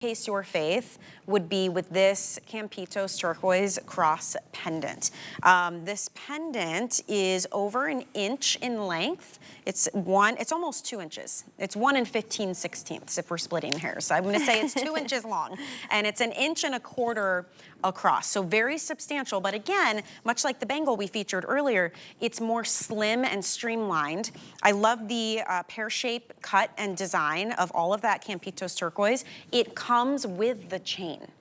Case your faith would be with this Campitos turquoise cross pendant. This pendant is over an inch in length. It's almost 2 inches. It's 1 15/16 if we're splitting hairs. So I'm gonna say it's 2 inches long, and it's 1 1/4 inches across. So very substantial, but again, much like the bangle we featured earlier, it's more slim and streamlined. I love the pear shape cut and design of all of that Campitos turquoise. It comes with the chain.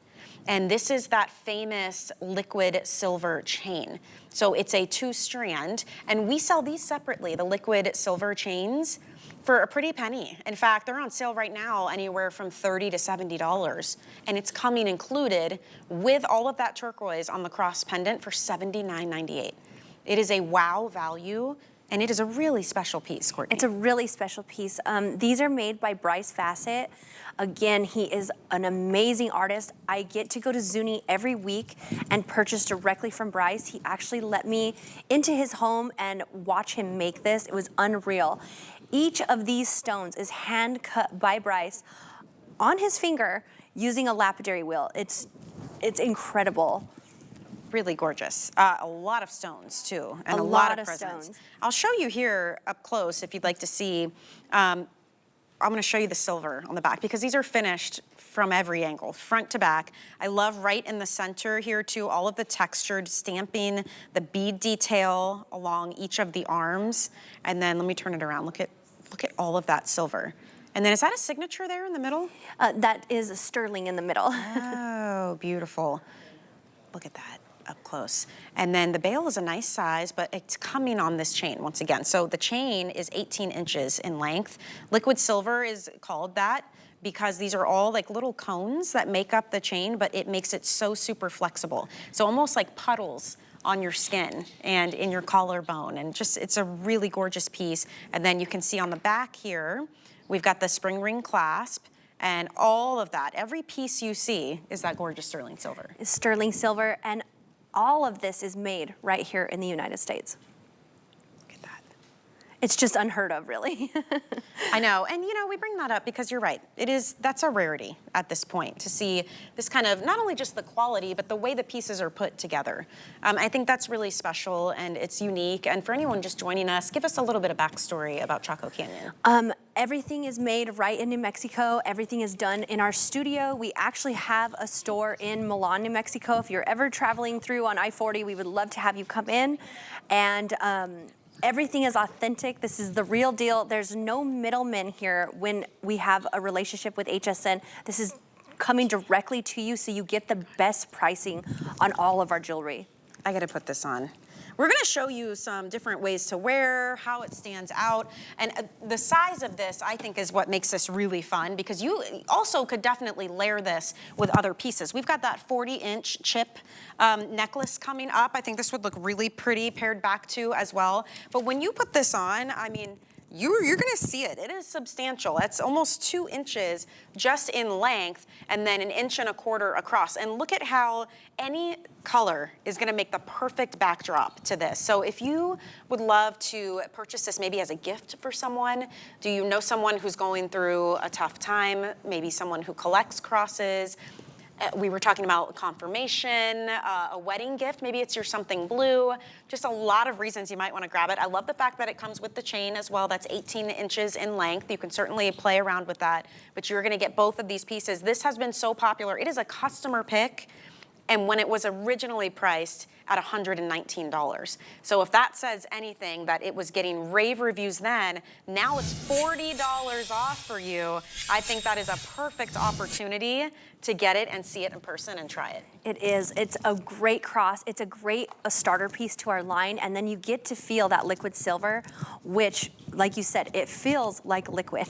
And this is that famous liquid silver chain. So it's a 2-strand, and we sell these separately, the liquid silver chains, for a pretty penny. In fact, they're on sale right now anywhere from $30 to $70, and it's coming included with all of that turquoise on the cross pendant for $79.98. It is a wow value, and it is a really special piece, Courtney. It's a really special piece. These are made by Bryce Fassett. Again, he is an amazing artist. I get to go to Zuni every week and purchase directly from Bryce. He actually let me into his home and watch him make this. It was unreal. Each of these stones is hand cut by Bryce on his finger using a lapidary wheel. It's incredible. Really gorgeous. A lot of stones too, and a lot of presents. Stones. I'll show you here up close if you'd like to see. I'm gonna show you the silver on the back because these are finished from every angle, front to back. I love right in the center here too, all of the textured stamping, the bead detail along each of the arms. And then let me turn it around. Look at all of that silver. And then is that a signature there in the middle? That is a sterling in the middle. Oh, beautiful. Look at that up close. And then the bail is a nice size, but it's coming on this chain once again. So the chain is 18 inches in length. Liquid silver is called that because these are all like little cones that make up the chain, but it makes it so super flexible. So almost like puddles on your skin and in your collarbone, and just, it's a really gorgeous piece. And then you can see on the back here, we've got the spring ring clasp, and all of that, every piece you see is that gorgeous sterling silver. It's sterling silver, and all of this is made right here in the United States. Look at that. It's just unheard of, really. I know, and you know, we bring that up because you're right. That's a rarity at this point to see this kind of, not only just the quality, but the way the pieces are put together. I think that's really special and it's unique. And for anyone just joining us, give us a little bit of backstory about Chaco Canyon. Everything is made right in New Mexico. Everything is done in our studio. We actually have a store in Milan, New Mexico. If you're ever traveling through on I-40, we would love to have you come in. And everything is authentic. This is the real deal. There's no middlemen here when we have a relationship with HSN. This is coming directly to you, so you get the best pricing on all of our jewelry. I gotta put this on. We're gonna show you some different ways to wear, how it stands out, and the size of this, I think, is what makes this really fun because you also could definitely layer this with other pieces. We've got that 40-inch chip necklace coming up. I think this would look really pretty paired back to as well. But when you put this on, I mean, you're gonna see it. It is substantial. It's almost 2 inches just in length and then 1 1/4 inches across. And look at how any color is gonna make the perfect backdrop to this. So if you would love to purchase this maybe as a gift for someone, do you know someone who's going through a tough time, maybe someone who collects crosses? We were talking about confirmation, a wedding gift, maybe it's your something blue, just a lot of reasons you might want to grab it. I love the fact that it comes with the chain as well. That's 18 inches in length. You can certainly play around with that, but you're going to get both of these pieces. This has been so popular. It is a customer pick, and when it was originally priced at $119. So if that says anything, that it was getting rave reviews then, now it's $40 off for you. I think that is a perfect opportunity to get it and see it in person and try it. It is. It's a great cross. It's a great starter piece to our line, and then you get to feel that liquid silver, which, like you said, it feels like liquid.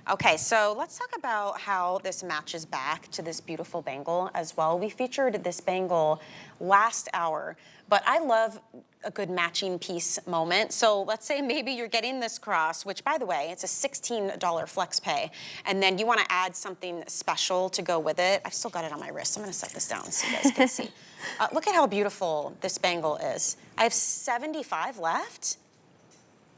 Okay, so let's talk about how this matches back to this beautiful bangle as well. We featured this bangle last hour, but I love a good matching piece moment. So let's say maybe you're getting this cross, which by the way, it's a $16 flex pay, and then you wanna add something special to go with it. I've still got it on my wrist. I'm gonna set this down so you guys can see. Look at how beautiful this bangle is. I have 75 left.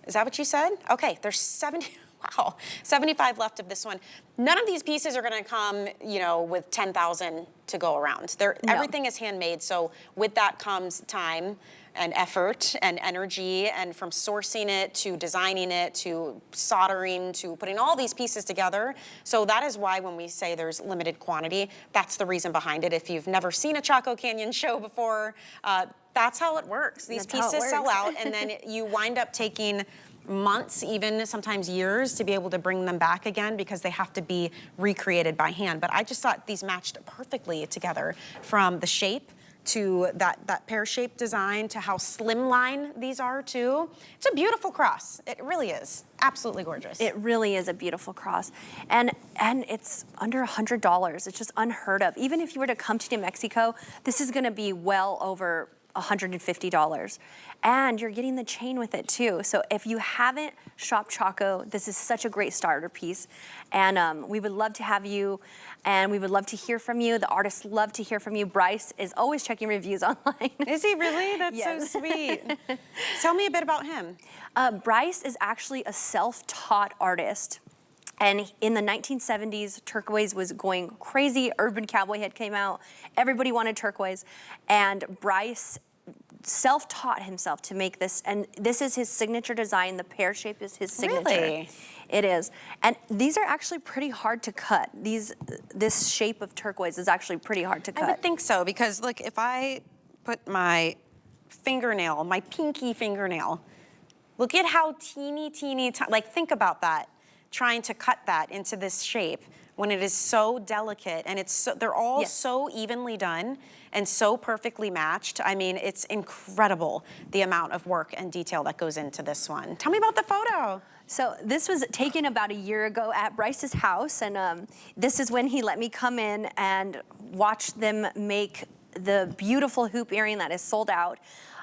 Is that what you said? Okay, there's 70. Wow, 75 left of this one. None of these pieces are gonna come, you know, with 10,000 to go around. No. Everything is handmade, so with that comes time and effort and energy, and from sourcing it to designing it to soldering to putting all these pieces together. So that is why when we say there's limited quantity, that's the reason behind it. If you've never seen a Chaco Canyon show before, that's how it works. These pieces sell out, and then you wind up taking months, even sometimes years, to be able to bring them back again because they have to be recreated by hand. But I just thought these matched perfectly together, from the shape to that pear-shaped design to how slimline these are too. It's a beautiful cross. It really is. Absolutely gorgeous. It really is a beautiful cross. And it's under $100. It's just unheard of. Even if you were to come to New Mexico, this is gonna be well over $150. And you're getting the chain with it too. So if you haven't shopped Chaco, this is such a great starter piece. And we would love to have you, and we would love to hear from you. The artists love to hear from you. Bryce is always checking reviews online. Is he really? That's Yes. so sweet. Tell me a bit about him. Bryce is actually a self-taught artist. And in the 1970s, turquoise was going crazy. Urban Cowboy had came out. Everybody wanted turquoise. And Bryce self-taught himself to make this. And this is his signature design. The pear shape is his signature. Really? It is. And these are actually pretty hard to cut. This shape of turquoise is actually pretty hard to cut. I would think so, because look, if I put my fingernail, my pinky fingernail, look at how teeny, like think about that, trying to cut that into this shape when it is so delicate, and they're all so evenly done and so perfectly matched. I mean, it's incredible the amount of work and detail that goes into this one. Tell me about the photo. So this was taken about a year ago at Bryce's house, and this is when he let me come in and watch them make the beautiful hoop earring that is sold out.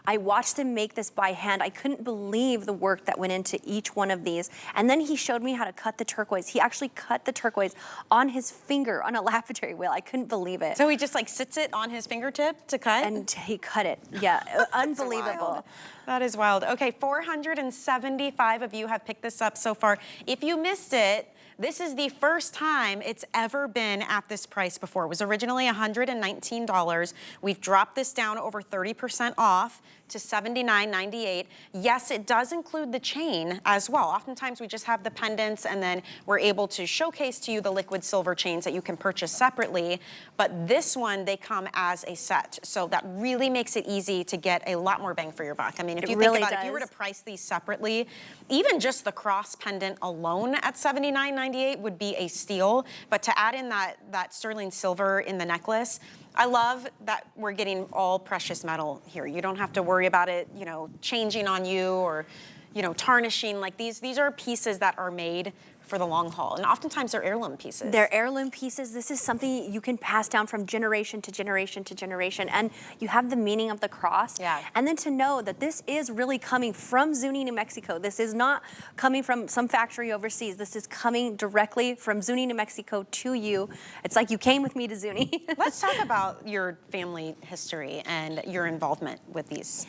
I watched them make this by hand. I couldn't believe the work that went into each one of these. And then he showed me how to cut the turquoise. He actually cut the turquoise on his finger on a lapidary wheel. I couldn't believe it. So he just like sits it on his fingertip to cut? And he cut it, yeah, unbelievable. That is wild. Okay, 475 of you have picked this up so far. If you missed it, this is the first time it's ever been at this price before. It was originally $119. We've dropped this down over 30% off to $79.98. Yes, it does include the chain as well. Oftentimes we just have the pendants, and then we're able to showcase to you the liquid silver chains that you can purchase separately. But this one, they come as a set. So that really makes it easy to get a lot more bang for your buck. I mean, if you think about it, if you were to price these separately, even just the cross pendant alone at $79.98 would be a steal. But to add in that sterling silver in the necklace, I love that we're getting all precious metal here. You don't have to worry about it, you know, changing on you or, you know, tarnishing. Like these are pieces that are made for the long haul, and oftentimes they're heirloom pieces. They're heirloom pieces. This is something you can pass down from generation to generation to generation, and you have the meaning of the cross. Yeah. And then to know that this is really coming from Zuni, New Mexico. This is not coming from some factory overseas. This is coming directly from Zuni, New Mexico to you. It's like you came with me to Zuni. Let's talk about your family history and your involvement with these.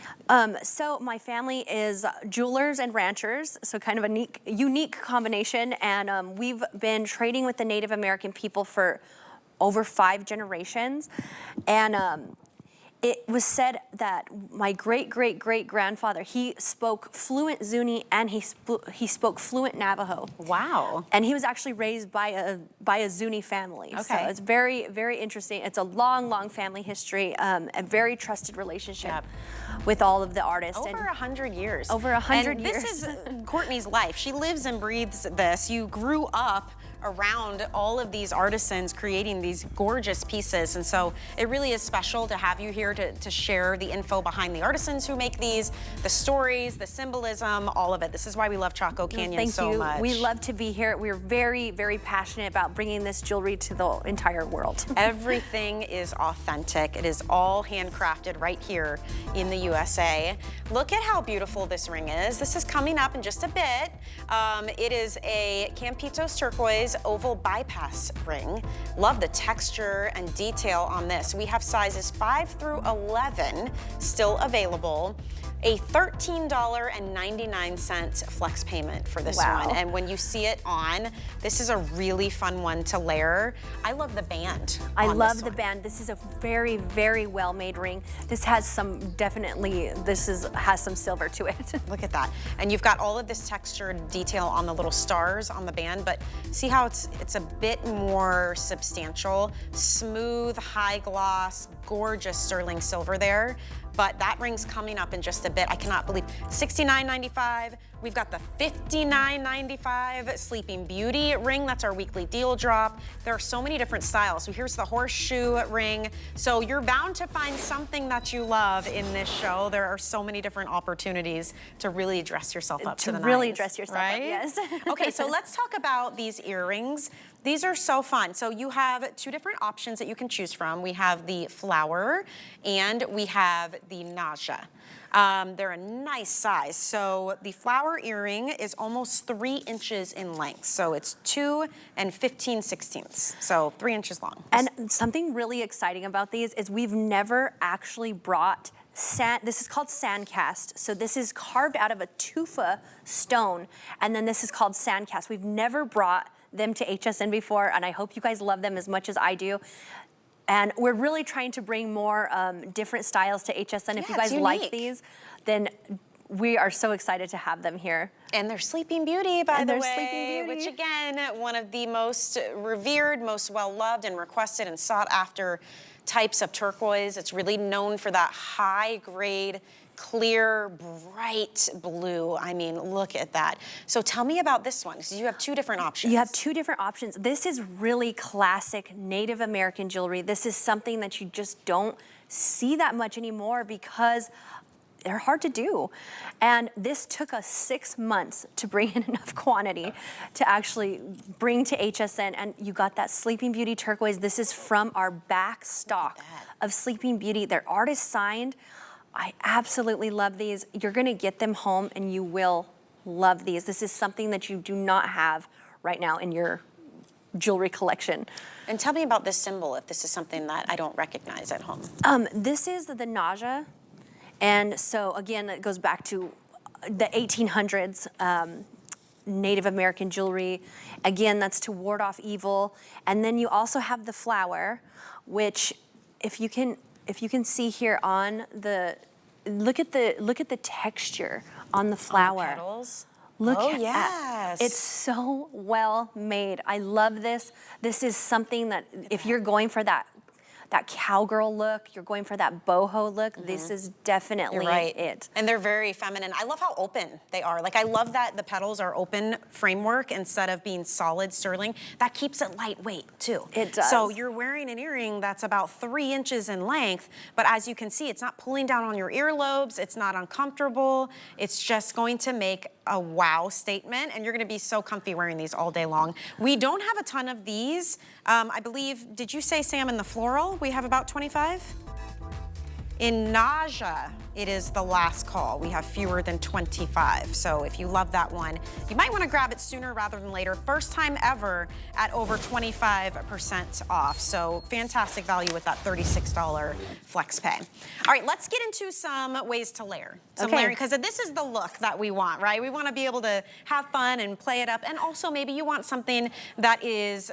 So my family is jewelers and ranchers, so kind of a unique combination. And we've been trading with the Native American people for over 5 generations. And it was said that my great-great-great-grandfather, he spoke fluent Zuni and he spoke fluent Navajo. Wow. And he was actually raised by a Zuni family. Okay. So it's very, very interesting. It's a long, long family history, a very trusted relationship with all of the artists. Over 100 years. Over 100 years. This is Courtney's life. She lives and breathes this. You grew up around all of these artisans creating these gorgeous pieces, and so it really is special to have you here to share the info behind the artisans who make these, the stories, the symbolism, all of it. This is why we love Chaco Canyon so much. Thank you. We love to be here. We're very, very passionate about bringing this jewelry to the entire world. Everything is authentic. It is all handcrafted right here in the USA. Look at how beautiful this ring is. This is coming up in just a bit. It is a Campitos turquoise oval bypass ring. Love the texture and detail on this. We have sizes 5 through 11 still available. a $13.99 flex payment for this Wow. one. And when you see it on, this is a really fun one to layer. I love the band. I on love this the one. band. This is a very, very well-made ring. This has some, has some silver to it. Look at that. And you've got all of this textured detail on the little stars on the band, but see how it's a bit more substantial, smooth, high gloss, gorgeous sterling silver there. But that ring's coming up in just a bit. I cannot believe $69.95. We've got the $59.95 Sleeping Beauty ring. That's our weekly deal drop. There are so many different styles. So here's the horseshoe ring. So you're bound to find something that you love in this show. There are so many different opportunities to really dress yourself up to the nines. To really dress yourself right? up, yes. Okay, so let's talk about these earrings. These are so fun. So you have two different options that you can choose from. We have the flower and we have the naja. They're a nice size. So the flower earring is almost 3 inches in length. So it's 2 15/16, so 3 inches long. And something really exciting about these is we've never actually brought sand. This is called sand cast. So this is carved out of a tufa stone, and then this is called sand cast. We've never brought them to HSN before, and I hope you guys love them as much as I do. And we're really trying to bring more different styles to HSN. If you guys like these, then we are so excited to have them here. And they're Sleeping Beauty, by the way, Sleeping Beauty. which again, one of the most revered, most well-loved and requested and sought after types of turquoise. It's really known for that high grade, clear, bright blue. I mean, look at that. So tell me about this one, because you have two different options. You have two different options. This is really classic Native American jewelry. This is something that you just don't see that much anymore because they're hard to do. And this took us 6 months to bring in enough quantity to actually bring to HSN. And you got that Sleeping Beauty turquoise. This is from our back stock of Sleeping Beauty. They're artist signed. I absolutely love these. You're gonna get them home and you will love these. This is something that you do not have right now in your jewelry collection. And tell me about this symbol, if this is something that I don't recognize at home. This is the naja. And so again, it goes back to the 1800s, Native American jewelry. Again, that's to ward off evil. And then you also have the flower, which if you can see here on the, look at the texture on the flower. On the petals. Look oh, at yes. It's so well made. I love this. This is something that if you're going for that cowgirl look, you're going for that boho look, this is definitely it. And they're very feminine. I love how open they are. Like, I love that the petals are open framework instead of being solid sterling. That keeps it lightweight too. It does. So you're wearing an earring that's about 3 inches in length, but as you can see, it's not pulling down on your earlobes, it's not uncomfortable, it's just going to make a wow statement, and you're gonna be so comfy wearing these all day long. We don't have a ton of these. I believe, did you say, Sam, in the floral, we have about 25? In naja, it is the last call. We have fewer than 25. So if you love that one, you might want to grab it sooner rather than later. First time ever at over 25% off. So fantastic value with that $36 flex pay. All right, let's get into some ways to layer. Because this is the look that we want, right? We want to be able to have fun and play it up. And also maybe you want something that is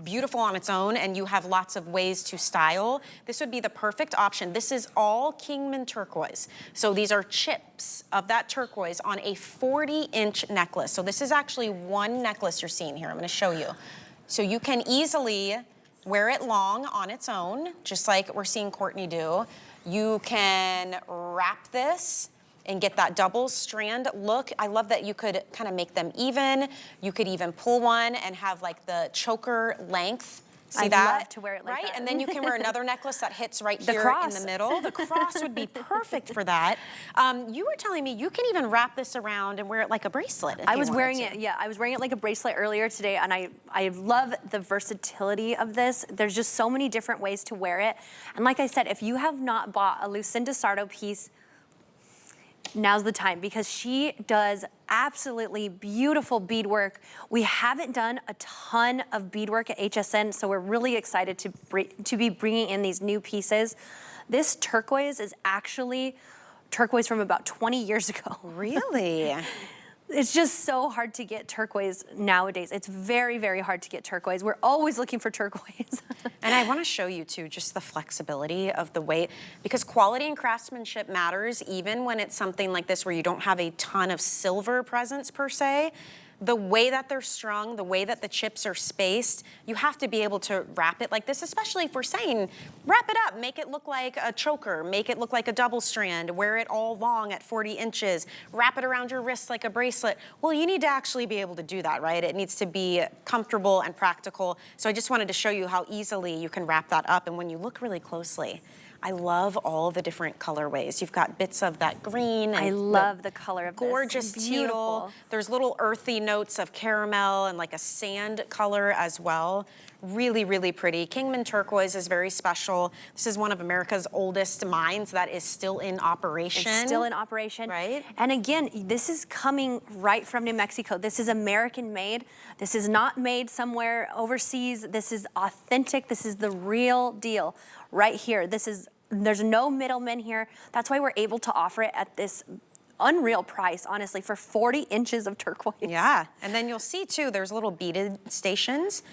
beautiful on its own and you have lots of ways to style. This would be the perfect option. This is all Kingman turquoise. So these are chips of that turquoise on a 40-inch necklace. So this is actually one necklace you're seeing here. I'm going to show you. So you can easily wear it long on its own, just like we're seeing Courtney do. You can wrap this and get that double strand look. I love that you could kind of make them even. You could even pull one and have like the choker length. See that? I love to wear it like that. And then you can wear another necklace that hits right here in the middle. The cross would be perfect for that. You were telling me you can even wrap this around and wear it like a bracelet. I was wearing it, I was wearing it like a bracelet earlier today, and I love the versatility of this. There's just so many different ways to wear it. And like I said, if you have not bought a Lucinda Sardo piece, now's the time, because she does absolutely beautiful beadwork. We haven't done a ton of beadwork at HSN, so we're really excited to be bringing in these new pieces. This turquoise is actually turquoise from about 20 years ago. Really? It's just so hard to get turquoise nowadays. It's very, very hard to get turquoise. We're always looking for turquoise. And I want to show you too, just the flexibility of the weight, because quality and craftsmanship matters even when it's something like this where you don't have a ton of silver presence per se. The way that they're strung, the way that the chips are spaced, you have to be able to wrap it like this, especially if we're saying, wrap it up, make it look like a choker, make it look like a double strand, wear it all long at 40 inches, wrap it around your wrist like a bracelet. Well, you need to actually be able to do that, right? It needs to be comfortable and practical. So I just wanted to show you how easily you can wrap that up. And when you look really closely, I love all the different colorways. You've got bits of that green. And I love the color of gorgeous this. teal. Beautiful. There's little earthy notes of caramel and like a sand color as well. Really, really pretty. Kingman turquoise is very special. This is one of America's oldest mines that is still in operation. It's still in operation. Right. And again, this is coming right from New Mexico. This is American made. This is not made somewhere overseas. This is authentic. This is the real deal right here. There's no middlemen here. That's why we're able to offer it at this unreal price, honestly, for 40 inches of turquoise. Yeah, and then you'll see too, there's little beaded stations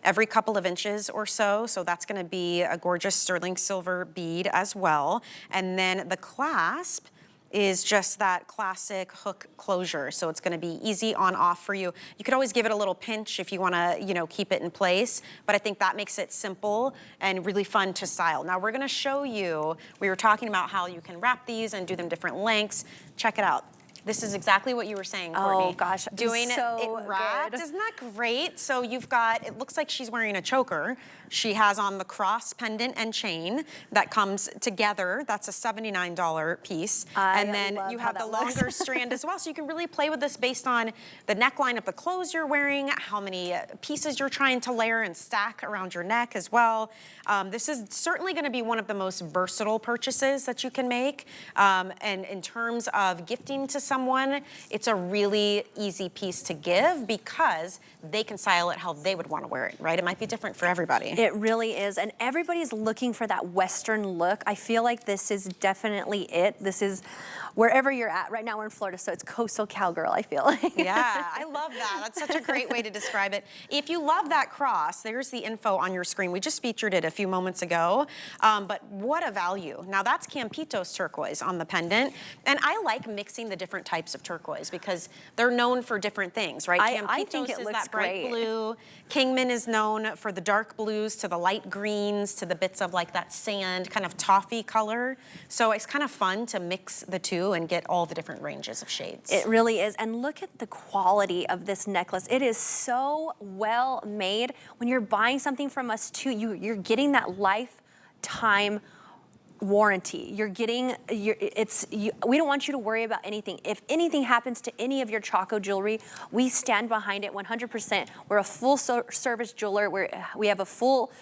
every couple of inches or so. So that's gonna be a gorgeous sterling silver bead as well. And then the clasp is just that classic hook closure. So it's gonna be easy on off for you. You could always give it a little pinch if you wanna, keep it in place, but I think that makes it simple and really fun to style. Now we're gonna show you, we were talking about how you can wrap these and do them different lengths. Check it out. This is exactly what you were saying, Courtney. Oh gosh, doing so it wrapped. good. Isn't that great? So you've got, it looks like she's wearing a choker. She has on the cross pendant and chain that comes together. That's a $79 piece. And then you have the longer strand as well. So you can really play with this based on the neckline of the clothes you're wearing, how many pieces you're trying to layer and stack around your neck as well. This is certainly gonna be one of the most versatile purchases that you can make. And in terms of gifting to someone, it's a really easy piece to give because they can style it how they would want to wear it, right? It might be different for everybody. It really is, and everybody's looking for that Western look. I feel like this is definitely it. This is wherever you're at. Right now we're in Florida, so it's coastal cowgirl, I feel like. Yeah, I love that. That's such a great way to describe it. If you love that cross, there's the info on your screen. We just featured it a few moments ago, but what a value. Now that's Campitos turquoise on the pendant, and I like mixing the different types of turquoise because they're known for different things, right? I think it is looks that bright great. blue. Kingman is known for the dark blues to the light greens to the bits of like that sand kind of toffee color. So it's kind of fun to mix the two and get all the different ranges of shades. It really is, and look at the quality of this necklace. It is so well made. When you're buying something from us too, you're getting that lifetime warranty. You're getting, we don't want you to worry about anything. If anything happens to any of your Chaco jewelry, we stand behind it 100%. We're a full service jeweler. We have a full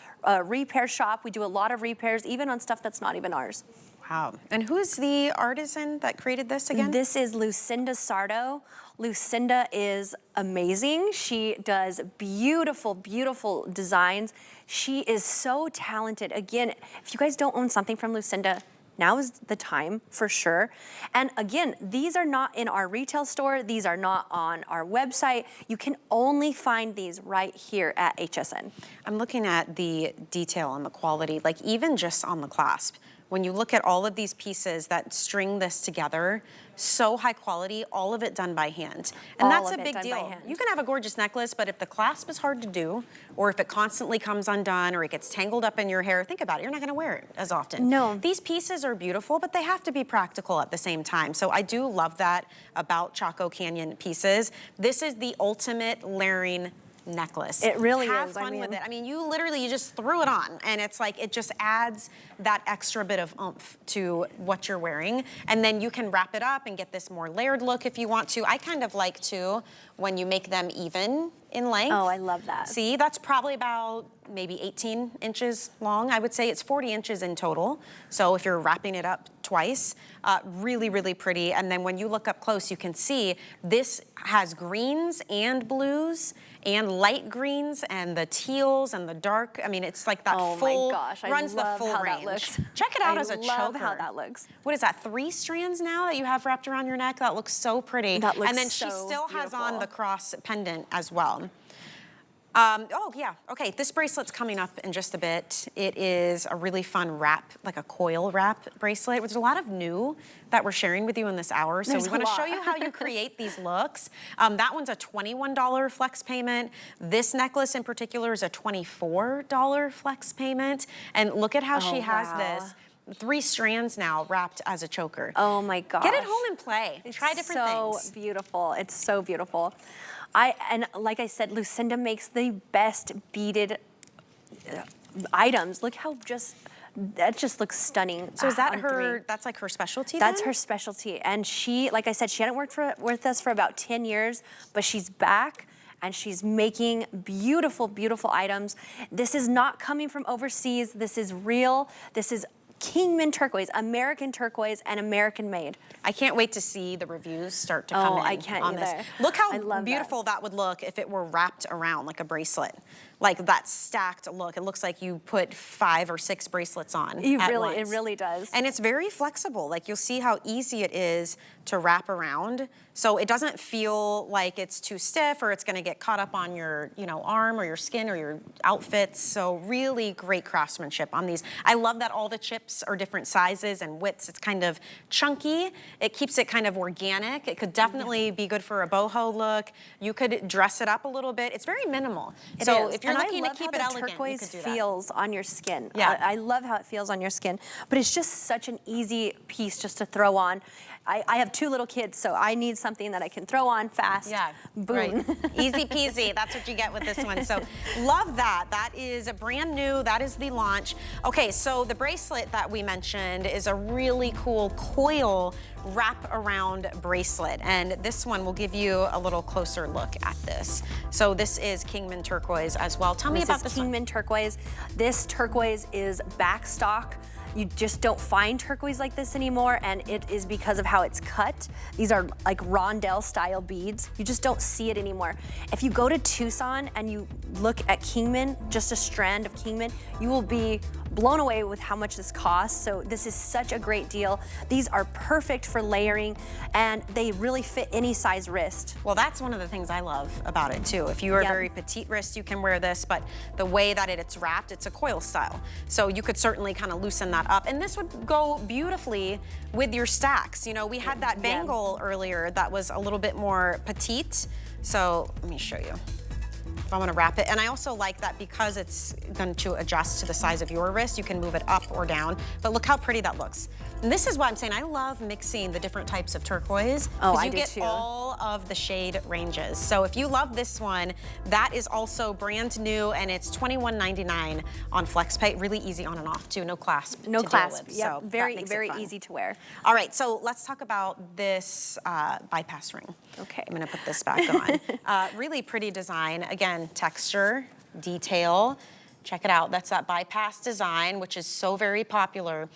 repair shop. We do a lot of repairs, even on stuff that's not even ours. Wow. And who's the artisan that created this again? This is Lucinda Sardo. Lucinda is amazing. She does beautiful, beautiful designs. She is so talented. Again, if you guys don't own something from Lucinda, now is the time for sure. And again, these are not in our retail store. These are not on our website. You can only find these right here at HSN. I'm looking at the detail and the quality, like even just on the clasp. When you look at all of these pieces that string this together, so high quality, all of it done by hand. And that's a big deal. You can have a gorgeous necklace, but if the clasp is hard to do, or if it constantly comes undone, or it gets tangled up in your hair, think about it, you're not gonna wear it as often. No. These pieces are beautiful, but they have to be practical at the same time. So I do love that about Chaco Canyon pieces. This is the ultimate layering necklace. It really is. Have fun with it. I mean, you just threw it on, and it's like, it just adds that extra bit of oomph to what you're wearing. And then you can wrap it up and get this more layered look if you want to. I kind of like to, when you make them even in length. Oh, I love that. See, that's probably about maybe 18 inches long. I would say it's 40 inches in total. So if you're wrapping it up twice, really, really pretty. And then when you look up close, you can see this has greens and blues and light greens and the teals and the dark. I mean, it's like that Oh full, my gosh, I runs the love full how range. that looks. Check it out as a choker. I love how that looks. What is that, 3 strands now that you have wrapped around your neck? That looks so pretty. That looks and then so she still has on beautiful. the cross pendant as well. Oh yeah, okay, this bracelet's coming up in just a bit. It is a really fun wrap, like a coil wrap bracelet. There's a lot of new that we're sharing with you in this hour, so There's we a wanna lot. show you how you create these looks. That one's a $21 flex payment. This necklace in particular is a $24 flex payment. And look at how she has wow. this. 3 strands now wrapped as a choker. Oh my gosh. Get it home and play. It's Try different things. so beautiful. It's so beautiful. And like I said, Lucinda makes the best beaded items. Look how that just looks stunning. So is that on her, 3. that's like her specialty That's then? her specialty. And she, like I said, she hadn't worked with us for about 10 years, but she's back and she's making beautiful, beautiful items. This is not coming from overseas. This is real. This is Kingman turquoise, American turquoise, and American made. I can't wait to see the reviews start to come in I can't on either. this. Look how I love beautiful that would look if it were wrapped around like a bracelet. Like that stacked look. It looks like you put 5 or 6 bracelets on at once. It really does. And it's very flexible. Like you'll see how easy it is to wrap around. So it doesn't feel like it's too stiff or it's gonna get caught up on your, arm or your skin or your outfits. So really great craftsmanship on these. I love that all the chips are different sizes and widths. It's kind of chunky. It keeps it kind of organic. It could definitely be good for a boho look. You could dress it up a little bit. It's very minimal. If you're looking to keep it elegant, you turquoise could do that. feels on your skin. Yeah. I love how it feels on your skin, but it's just such an easy piece just to throw on. I have 2 little kids, so I need something that I can throw on fast. Yeah, boom. right. Easy peasy, that's what you get with this one. So love that. That is brand new, that is the launch. Okay, so the bracelet that we mentioned is a really cool coil wrap around bracelet. And this one will give you a little closer look at this. So this is Kingman turquoise as well. Tell me about this one. Kingman turquoise. This turquoise is backstock. You just don't find turquoise like this anymore, and it is because of how it's cut. These are like rondelle style beads. You just don't see it anymore. If you go to Tucson and you look at Kingman, just a strand of Kingman, you will be blown away with how much this costs. So this is such a great deal. These are perfect for layering, and they really fit any size wrist. Well, that's one of the things I love about it too. If you are very petite wrist, you can wear this, but the way that it's wrapped, it's a coil style. So you could certainly kind of loosen that up. And this would go beautifully with your stacks. We had that bangle earlier that was a little bit more petite. So let me show you. If I want to wrap it. And I also like that because it's going to adjust to the size of your wrist, you can move it up or down. But look how pretty that looks. And this is why I'm saying I love mixing the different types of turquoise. Oh, I do get too. all of the shade ranges. So if you love this one, that is also brand new and it's $21.99 on FlexPay. Really easy on and off too. No clasp. No to clasp. Deal with, Yep. so very, that makes it very fun. easy to wear. All right, so let's talk about this bypass ring. Okay. I'm gonna put this back on. Really pretty design. Again, texture, detail. Check it out. That's that bypass design, which is so very popular.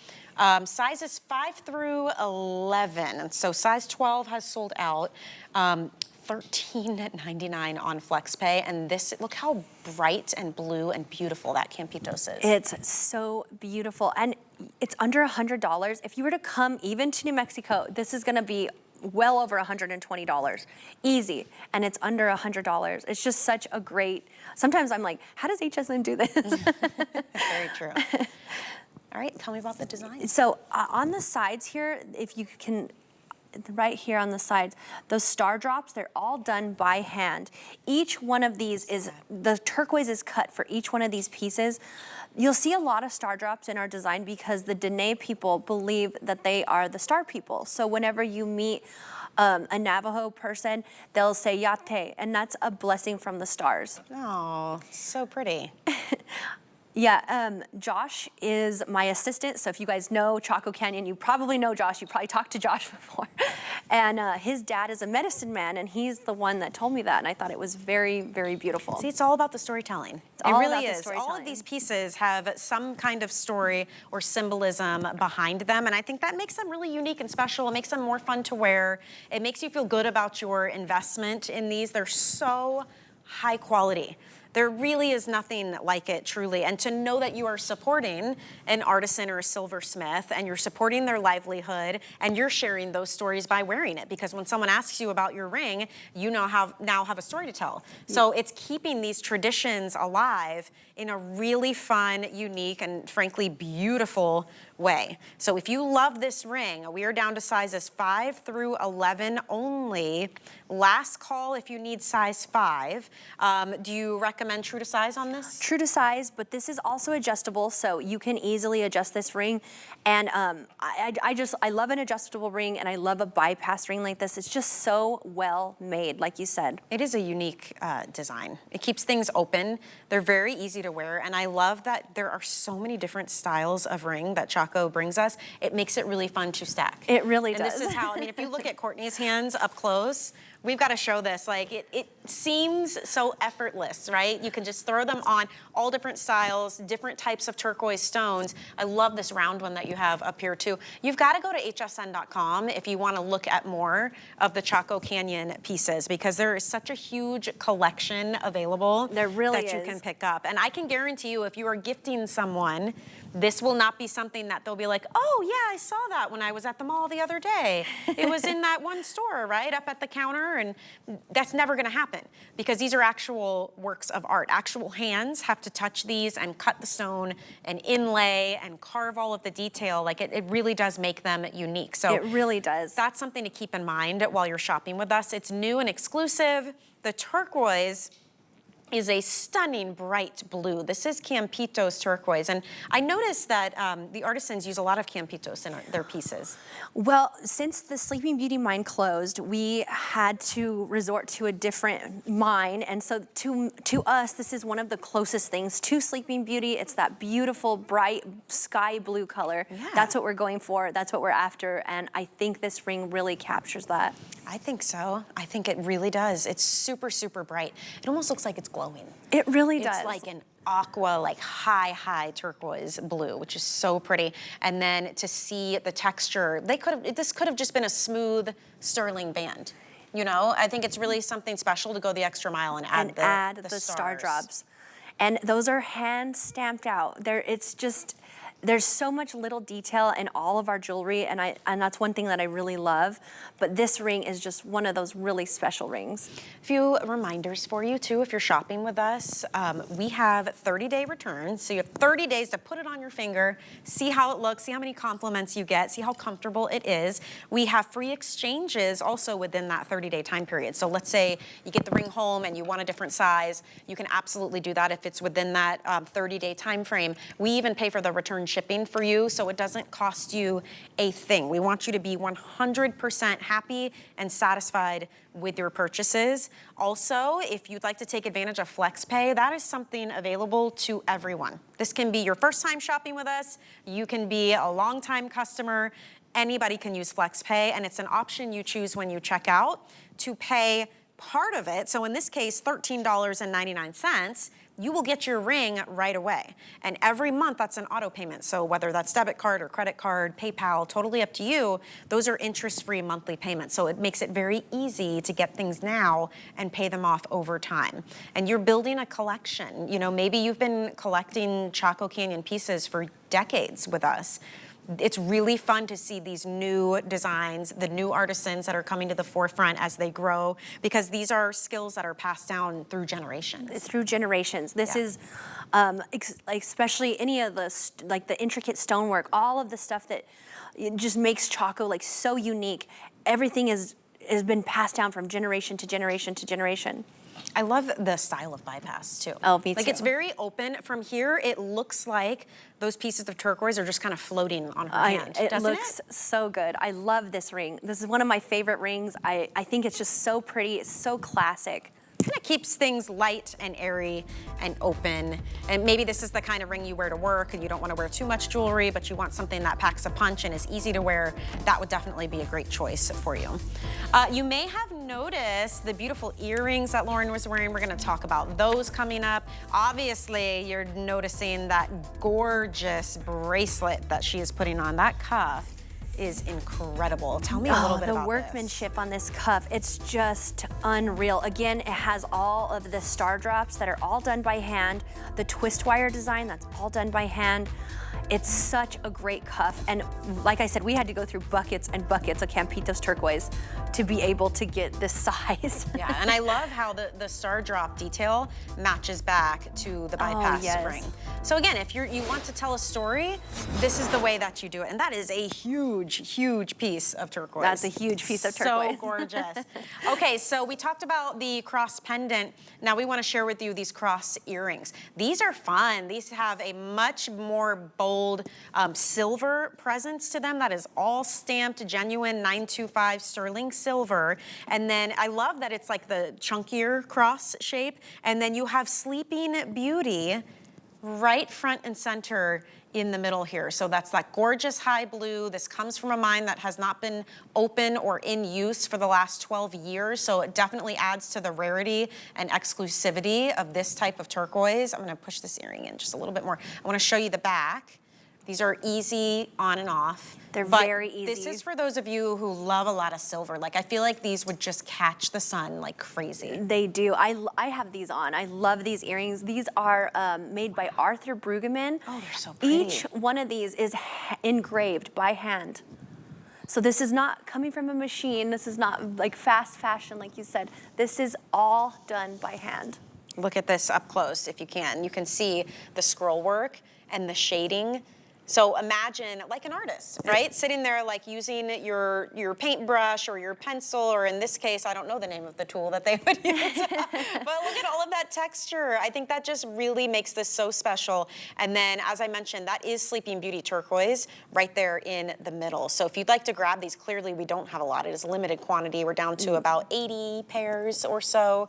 Sizes 5 through 11. And so size 12 has sold out. $13.99 on FlexPay. And this, look how bright and blue and beautiful that Campitos is. It's so beautiful. And it's under $100. If you were to come even to New Mexico, this is gonna be well over $120, easy, and it's under $100. It's just such a great, sometimes I'm like, how does HSN do this? Very true. All right, tell me about the design. So on the sides here, if you can, right here on the sides, those star drops, they're all done by hand. Each one of these is, the turquoise is cut for each one of these pieces. You'll see a lot of star drops in our design because the Dene people believe that they are the star people. So whenever you meet a Navajo person, they'll say Yate, and that's a blessing from the stars. Oh, so pretty. Yeah, Josh is my assistant. So if you guys know Chaco Canyon, you probably know Josh. You probably talked to Josh before. And his dad is a medicine man, and he's the one that told me that. And I thought it was very, very beautiful. See, it's all about the storytelling. It all really about the is. All storytelling. of these pieces have some kind of story or symbolism behind them. And I think that makes them really unique and special. It makes them more fun to wear. It makes you feel good about your investment in these. They're so high quality. There really is nothing like it, truly. And to know that you are supporting an artisan or a silversmith, and you're supporting their livelihood, and you're sharing those stories by wearing it. Because when someone asks you about your ring, you now have a story to tell. So it's keeping these traditions alive in a really fun, unique, and frankly beautiful way. So if you love this ring, we are down to sizes 5 through 11 only. Last call if you need size 5. Do you recommend true to size on this? True to size, but this is also adjustable, so you can easily adjust this ring. And I love an adjustable ring, and I love a bypass ring like this. It's just so well made, like you said. It is a unique design. It keeps things open. They're very easy to wear, and I love that there are so many different styles of ring that Chaco brings us. It makes it really fun to stack. It really does. And this is how, I mean, if you look at Courtney's hands up close, we've got to show this. Like, it seems so effortless, right? You can just throw them on, all different styles, different types of turquoise stones. I love this round one that you have up here too. You've got to go to hsn.com if you want to look at more of the Chaco Canyon pieces, because there is such a huge collection available. There really that is. You can pick up. And I can guarantee you, if you are gifting someone, this will not be something that they'll be like, oh yeah, I saw that when I was at the mall the other day. It was in that one store, right, up at the counter, and that's never gonna happen, because these are actual works of art. Actual hands have to touch these and cut the stone and inlay and carve all of the detail. Like, it really does make them unique. So it really does. That's something to keep in mind while you're shopping with us. It's new and exclusive. The turquoise is a stunning bright blue. This is Campitos turquoise, and I noticed that the artisans use a lot of Campitos in their pieces. Well, since the Sleeping Beauty mine closed, we had to resort to a different mine, and so to us, this is one of the closest things to Sleeping Beauty. It's that beautiful, bright sky blue color. Yeah. That's what we're going for. That's what we're after, and I think this ring really captures that. I think so. I think it really does. It's super, super bright. It almost looks like it's glowing. It really does. It's like an aqua, like high turquoise blue, which is so pretty. And then to see the texture, this could have just been a smooth sterling band. You know, I think it's really something special to go the extra mile and add the star stars. drops. And those are hand stamped out. There's so much little detail in all of our jewelry, and that's one thing that I really love. But this ring is just one of those really special rings. A few reminders for you too, if you're shopping with us. We have 30-day returns, so you have 30 days to put it on your finger, see how it looks, see how many compliments you get, see how comfortable it is. We have free exchanges also within that 30-day time period. So let's say you get the ring home and you want a different size, you can absolutely do that if it's within that 30-day time frame. We even pay for the return shipping for you, so it doesn't cost you a thing. We want you to be 100% happy and satisfied with your purchases. Also, if you'd like to take advantage of FlexPay, that is something available to everyone. This can be your first time shopping with us. You can be a longtime customer. Anybody can use FlexPay, and it's an option you choose when you check out to pay part of it. So in this case, $13.99. You will get your ring right away. And every month, that's an auto payment. So whether that's debit card or credit card, PayPal, totally up to you, those are interest-free monthly payments. So it makes it very easy to get things now and pay them off over time. And you're building a collection. You know, maybe you've been collecting Chaco Canyon pieces for decades with us. It's really fun to see these new designs, the new artisans that are coming to the forefront as they grow, because these are skills that are passed down through generations. It's through generations. This is, especially any of the intricate stonework, all of the stuff that it just makes Chaco like so unique. Everything has been passed down from generation to generation to generation. I love the style of bypass too. Oh, me too. Like, it's very open. From here, it looks like those pieces of turquoise are just kind of floating on her hand, it doesn't looks so good. I love this ring. This is one of my favorite rings. I think it's just so pretty. It's so classic. Kind of keeps things light and airy and open. And maybe this is the kind of ring you wear to work and you don't want to wear too much jewelry, but you want something that packs a punch and is easy to wear. That would definitely be a great choice for you. You may have noticed the beautiful earrings that Lauren was wearing. We're going to talk about those coming up. Obviously, you're noticing that gorgeous bracelet that she is putting on. That cuff is incredible. Tell me a little bit about the workmanship on this cuff, it's just unreal. Again, it has all of the star drops that are all done by hand. The twist wire design, that's all done by hand. It's such a great cuff. And like I said, we had to go through buckets and buckets of Campitos turquoise to be able to get this size. Yeah, and I love how the star drop detail matches back to the bypass spring. So again, if you want to tell a story, this is the way that you do it. And that is a huge, huge piece of turquoise. That's a huge piece of turquoise. So gorgeous. Okay, so we talked about the cross pendant. Now we want to share with you these cross earrings. These are fun. These have a much more bold silver presence to them. That is all stamped genuine 925 sterling silver. And then I love that it's like the chunkier cross shape. And then you have Sleeping Beauty right front and center in the middle here. So that's that gorgeous high blue. This comes from a mine that has not been open or in use for the last 12 years. So it definitely adds to the rarity and exclusivity of this type of turquoise. I'm gonna push this earring in just a little bit more. I wanna show you the back. These are easy on and off. They're very easy. This is for those of you who love a lot of silver. Like, I feel like these would just catch the sun like crazy. They do. I have these on. I love these earrings. These are made by Arthur Brueggemann. Oh, they're so pretty. Each one of these is engraved by hand. So this is not coming from a machine. This is not like fast fashion, like you said. This is all done by hand. Look at this up close if you can. You can see the scroll work and the shading. So imagine like an artist, right? Sitting there like using your paintbrush or your pencil, or in this case, I don't know the name of the tool that they would use. But look at all of that texture. I think that just really makes this so special. And then, as I mentioned, that is Sleeping Beauty turquoise right there in the middle. So if you'd like to grab these, clearly we don't have a lot. It is limited quantity. We're down to about 80 pairs or so.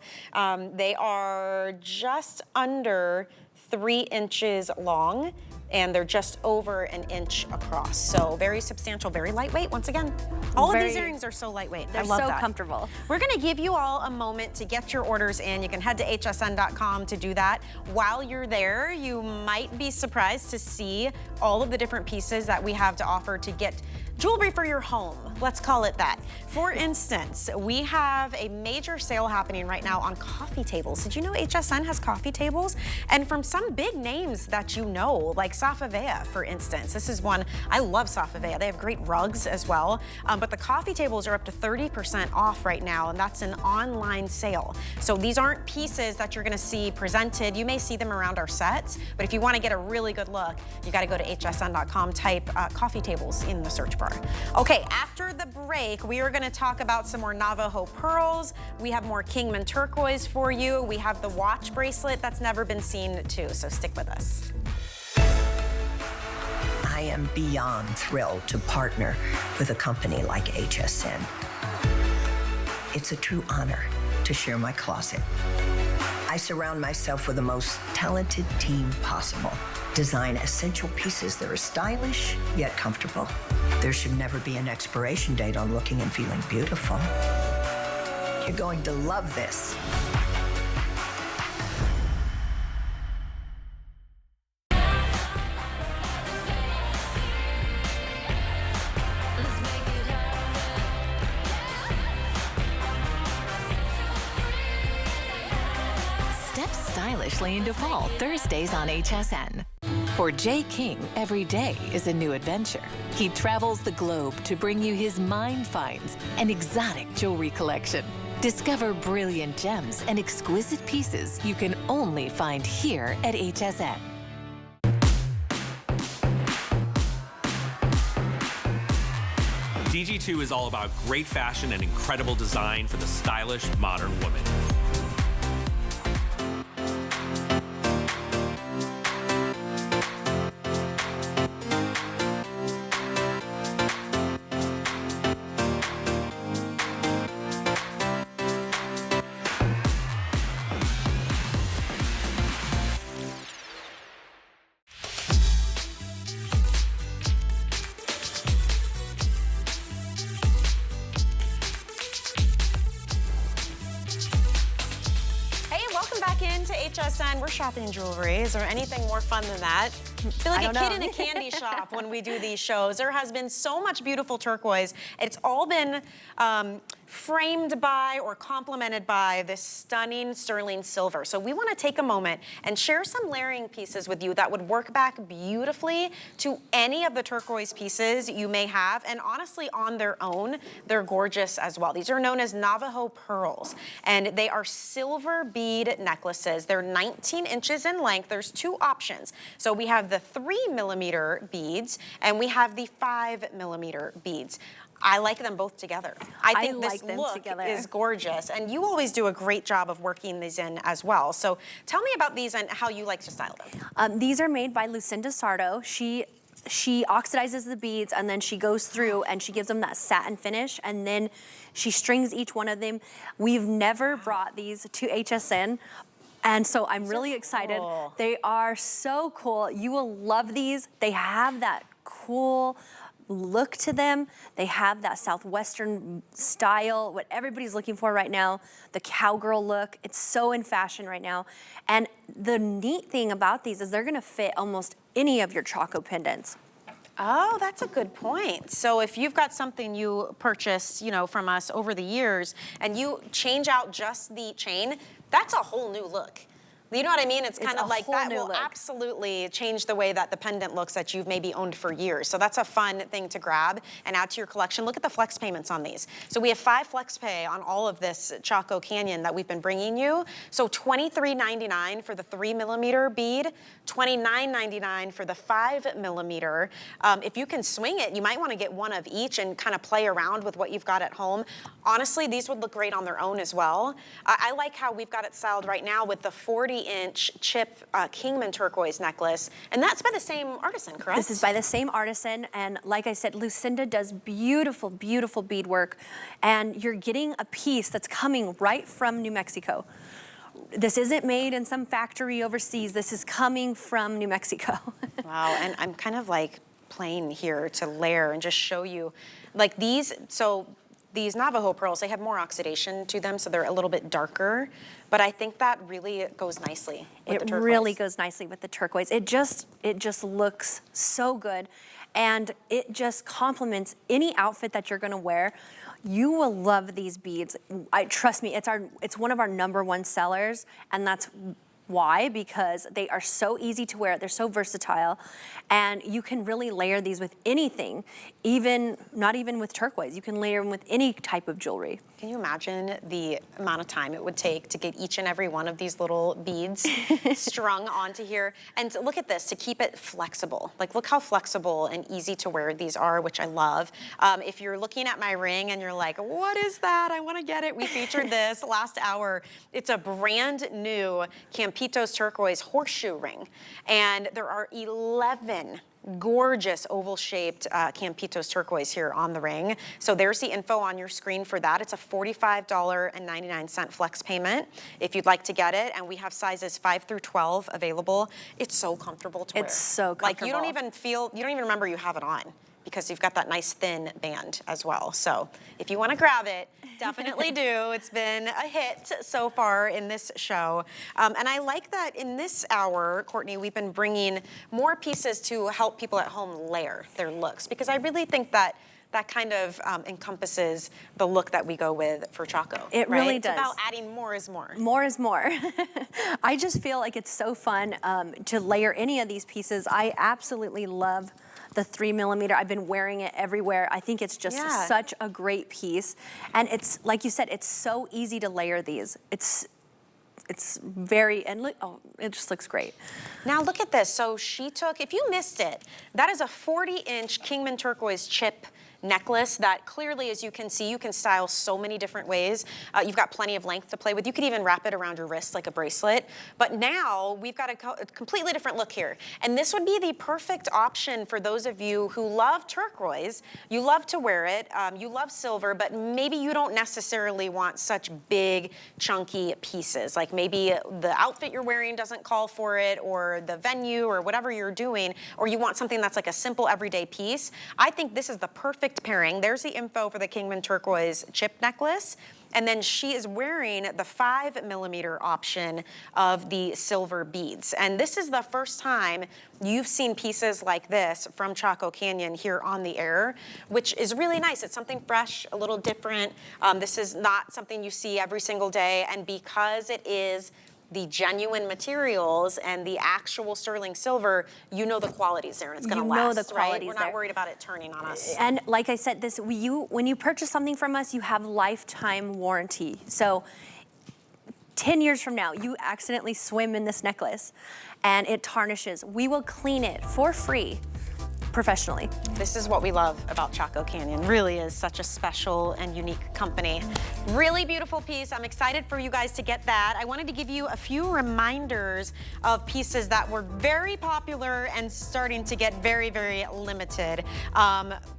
They are just under 3 inches long, and they're just over an inch across. So very substantial, very lightweight. Once again, all of these earrings are so lightweight. They're I love so that. comfortable. We're gonna give you all a moment to get your orders in. You can head to hsn.com to do that. While you're there, you might be surprised to see all of the different pieces that we have to offer to get jewelry for your home. Let's call it that. For instance, we have a major sale happening right now on coffee tables. Did you know HSN has coffee tables? And from some big names that you know, like Safavea, for instance. This is one, I love Safavea. They have great rugs as well. But the coffee tables are up to 30% off right now, and that's an online sale. So these aren't pieces that you're gonna see presented. You may see them around our sets, but if you wanna get a really good look, you gotta go to hsn.com, type coffee tables in the search bar. Okay, after the break, we are gonna talk about some more Navajo pearls. We have more Kingman turquoise for you. We have the watch bracelet that's never been seen too, so stick with us. I am beyond thrilled to partner with a company like HSN. It's a true honor to share my closet. I surround myself with the most talented team possible. Design essential pieces that are stylish yet comfortable. There should never be an expiration date on looking and feeling beautiful. You're going to love this. Step stylishly into fall Thursdays on HSN. For Jay King, every day is a new adventure. He travels the globe to bring you his mind finds and exotic jewelry collection. Discover brilliant gems and exquisite pieces you can only find here at HSN. DG2 is all about great fashion and incredible design for the stylish, modern woman. HSN, we're shopping jewelry. Is there anything more fun than that? feel like I a don't kid know. in a candy shop when we do these shows. There has been so much beautiful turquoise. It's all been framed by or complemented by this stunning sterling silver. So we want to take a moment and share some layering pieces with you that would work back beautifully to any of the turquoise pieces you may have. And honestly, on their own, they're gorgeous as well. These are known as Navajo pearls, and they are silver bead necklaces. They're 19 inches in length. There's two options. So we have the 3mm beads and we have the 5mm beads. I like them both together. I think like this them look together. is gorgeous, and you always do a great job of working these in as well. So tell me about these and how you like to style them. These are made by Lucinda Sardo. She oxidizes the beads and then she goes through and she gives them that satin finish and then she strings each one of them. We've never brought these to HSN. And so I'm really excited. Cool. They are so cool. You will love these. They have that cool look to them. They have that Southwestern style, what everybody's looking for right now, the cowgirl look. It's so in fashion right now. And the neat thing about these is they're gonna fit almost any of your Chaco pendants. Oh, that's a good point. So if you've got something you purchased, from us over the years, and you change out just the chain, that's a whole new look. You know what I mean? It's kind of like that will absolutely change the way that the pendant looks that you've maybe owned for years. So that's a fun thing to grab and add to your collection. Look at the flex payments on these. So we have 5 flex pay on all of this Chaco Canyon that we've been bringing you. So $23.99 for the 3mm bead, $29.99 for the 5mm. If you can swing it, you might want to get one of each and kind of play around with what you've got at home. Honestly, these would look great on their own as well. I like how we've got it styled right now with the 40-inch chip Kingman turquoise necklace, and that's by the same artisan, correct? This is by the same artisan, and like I said, Lucinda does beautiful, beautiful beadwork, and you're getting a piece that's coming right from New Mexico. This isn't made in some factory overseas. This is coming from New Mexico. Wow, and I'm kind of like playing here to layer and just show you, like these Navajo pearls, they have more oxidation to them, so they're a little bit darker, but I think that really goes nicely with the turquoise. It really goes nicely with the turquoise. It just looks so good, and it just complements any outfit that you're gonna wear. You will love these beads. Trust me, it's one of our #1 sellers, and that's why? Because they are so easy to wear, they're so versatile, and you can really layer these with anything, not even with turquoise. You can layer them with any type of jewelry. Can you imagine the amount of time it would take to get each and every one of these little beads strung onto here? And look at this, to keep it flexible. Like, look how flexible and easy to wear these are, which I love. If you're looking at my ring and you're like, what is that? I want to get it. We featured this last hour. It's a brand new Campitos turquoise horseshoe ring. And there are 11 gorgeous oval-shaped Campitos turquoise here on the ring. So there's the info on your screen for that. It's a $45.99 flex payment if you'd like to get it, and we have sizes 5 through 12 available. It's so comfortable to wear. It's so comfortable. Like you don't even remember you have it on, because you've got that nice thin band as well. So if you want to grab it, definitely do. It's been a hit so far in this show. And I like that in this hour, Courtney, we've been bringing more pieces to help people at home layer their looks, because I really think that kind of encompasses the look that we go with for Chaco. It right? really does. It's about adding more is more. More is more. I just feel like it's so fun to layer any of these pieces. I absolutely love the 3mm. I've been wearing it everywhere. I think it's just such a great piece. And it's, like you said, it's so easy to layer these. It's very, and look, oh, it just looks great. Now look at this. So she took, if you missed it, that is a 40-inch Kingman turquoise chip necklace that clearly, as you can see, you can style so many different ways. You've got plenty of length to play with. You could even wrap it around your wrist like a bracelet. But now we've got a completely different look here. And this would be the perfect option for those of you who love turquoise. You love to wear it. You love silver, but maybe you don't necessarily want such big, chunky pieces. Like maybe the outfit you're wearing doesn't call for it, or the venue, or whatever you're doing, or you want something that's like a simple everyday piece. I think this is the perfect perfect pairing. There's the info for the Kingman turquoise chip necklace. And then she is wearing the 5mm option of the silver beads. And this is the first time you've seen pieces like this from Chaco Canyon here on the air, which is really nice. It's something fresh, a little different. This is not something you see every single day. And because it is the genuine materials and the actual sterling silver, you know the quality's there and it's gonna last, know the quality's right? We're not worried about it turning on us. And like I said, when you purchase something from us, you have lifetime warranty. So 10 years from now, you accidentally swim in this necklace and it tarnishes. We will clean it for free, professionally. This is what we love about Chaco Canyon. Really is such a special and unique company. Really beautiful piece. I'm excited for you guys to get that. I wanted to give you a few reminders of pieces that were very popular and starting to get very, very limited.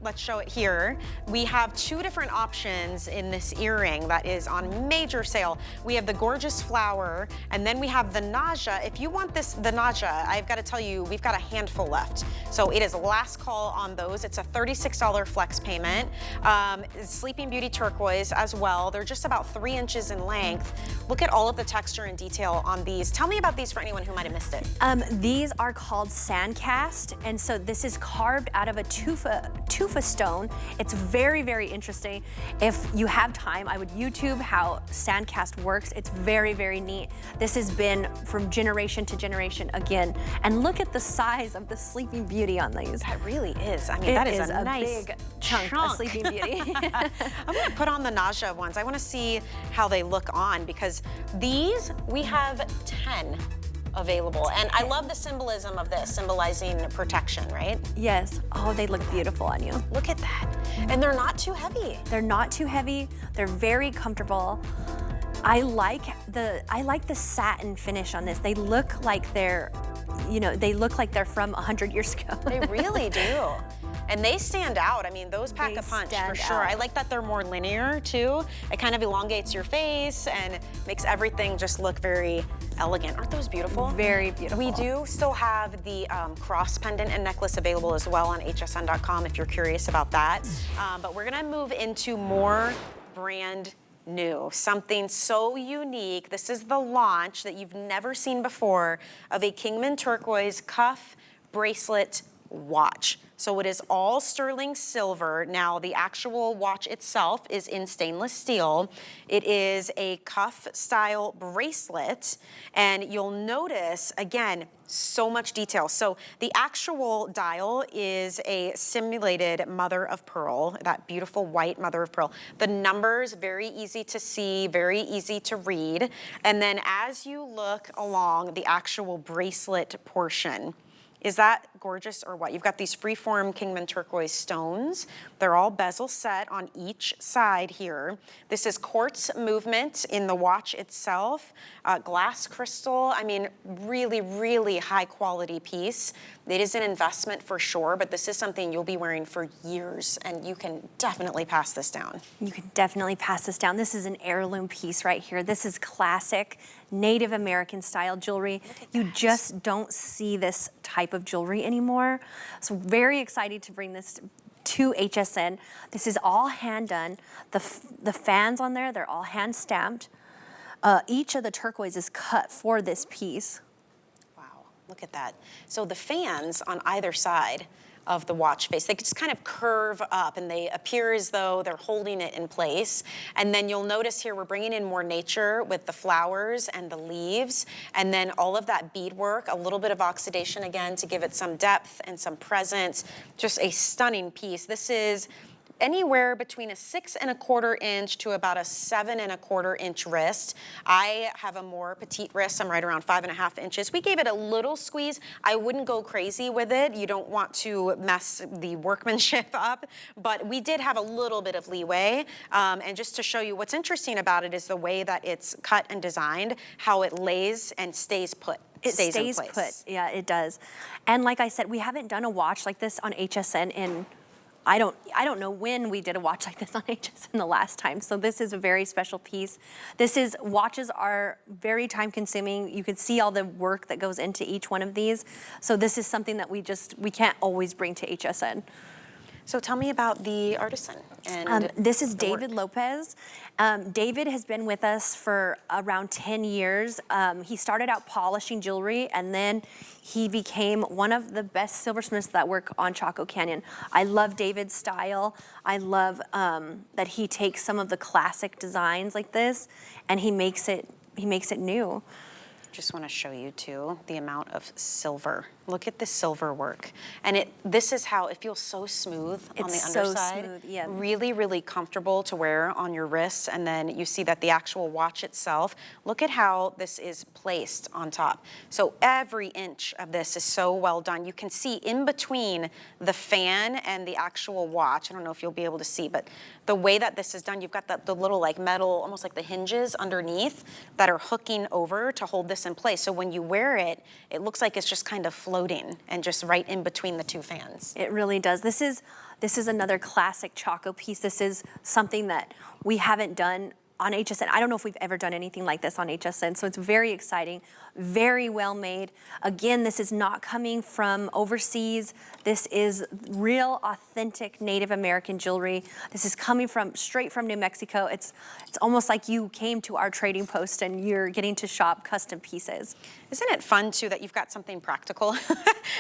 Let's show it here. We have two different options in this earring that is on major sale. We have the gorgeous flower, and then we have the nausea. If you want the nausea, I've got to tell you, we've got a handful left. So it is last call on those. It's a $36 flex payment. Sleeping Beauty turquoise as well. They're just about 3 inches in length. Look at all of the texture and detail on these. Tell me about these for anyone who might have missed it. These are called sandcast, and so this is carved out of a tufa stone. It's very, very interesting. If you have time, I would YouTube how sandcast works. It's very, very neat. This has been from generation to generation again. And look at the size of the Sleeping Beauty on these. That really is. I mean, that is a nice big chunk of Sleeping Beauty. I'm gonna put on the nausea ones. I wanna see how they look on because these, we have 10 available. And I love the symbolism of this, symbolizing protection, right? Yes. Oh, they look beautiful on you. Look at that. And they're not too heavy. They're not too heavy. They're very comfortable. I like the satin finish on this. They look like they're, they look like they're from 100 years ago. They really do. And they stand out. I mean, those pack a punch for sure. I like that they're more linear too. It kind of elongates your face and makes everything just look very elegant. Aren't those beautiful? Very beautiful. We do still have the cross pendant and necklace available as well on hsn.com if you're curious about that. But we're gonna move into more brand new, something so unique. This is the launch that you've never seen before of a Kingman turquoise cuff bracelet watch. So it is all sterling silver. Now the actual watch itself is in stainless steel. It is a cuff style bracelet, and you'll notice again so much detail. So the actual dial is a simulated mother of pearl, that beautiful white mother of pearl. The numbers very easy to see, very easy to read. And then as you look along the actual bracelet portion, is that gorgeous or what? You've got these freeform Kingman turquoise stones. They're all bezel set on each side here. This is quartz movement in the watch itself, glass crystal. I mean, really, really high quality piece. It is an investment for sure, but this is something you'll be wearing for years and you can definitely pass this down. You can definitely pass this down. This is an heirloom piece right here. This is classic Native American style jewelry. You just don't see this type of jewelry anymore. So very excited to bring this to HSN. This is all hand done. The fans on there, they're all hand stamped. Each of the turquoise is cut for this piece. Wow, look at that. So the fans on either side of the watch face, they just kind of curve up and they appear as though they're holding it in place. And then you'll notice here we're bringing in more nature with the flowers and the leaves, and then all of that beadwork, a little bit of oxidation again to give it some depth and some presence. Just a stunning piece. This is anywhere between a 6 1/4 inch to about a 7 1/4 inch wrist. I have a more petite wrist. I'm right around 5 1/2 inches. We gave it a little squeeze. I wouldn't go crazy with it. You don't want to mess the workmanship up, but we did have a little bit of leeway. And just to show you what's interesting about it is the way that it's cut and designed, how it lays and stays put. It stays in place. put. Yeah, it does. And like I said, we haven't done a watch like this on HSN in I don't know when we did a watch like this on HSN the last time. So this is a very special piece. Watches are very time consuming. You can see all the work that goes into each one of these. So this is something that we can't always bring to HSN. So tell me about the artisan. And this is the work. David Lopez. David has been with us for around 10 years. He started out polishing jewelry, and then he became one of the best silversmiths that work on Chaco Canyon. I love David's style. I love that he takes some of the classic designs like this, and he makes it new. Just want to show you too the amount of silver. Look at the silver work. And this is how it feels so smooth on the It's so underside. smooth, yeah. Really, really comfortable to wear on your wrists. And then you see that the actual watch itself, look at how this is placed on top. So every inch of this is so well done. You can see in between the fan and the actual watch, I don't know if you'll be able to see, but the way that this is done, you've got the little like metal, almost like the hinges underneath that are hooking over to hold this in place. So when you wear it, it looks like it's just kind of floating and just right in between the two fans. It really does. This is another classic Chaco piece. This is something that we haven't done on HSN. I don't know if we've ever done anything like this on HSN, so it's very exciting, very well made. Again, this is not coming from overseas. This is real, authentic Native American jewelry. This is coming straight from New Mexico. It's almost like you came to our trading post and you're getting to shop custom pieces. Isn't it fun too that you've got something practical?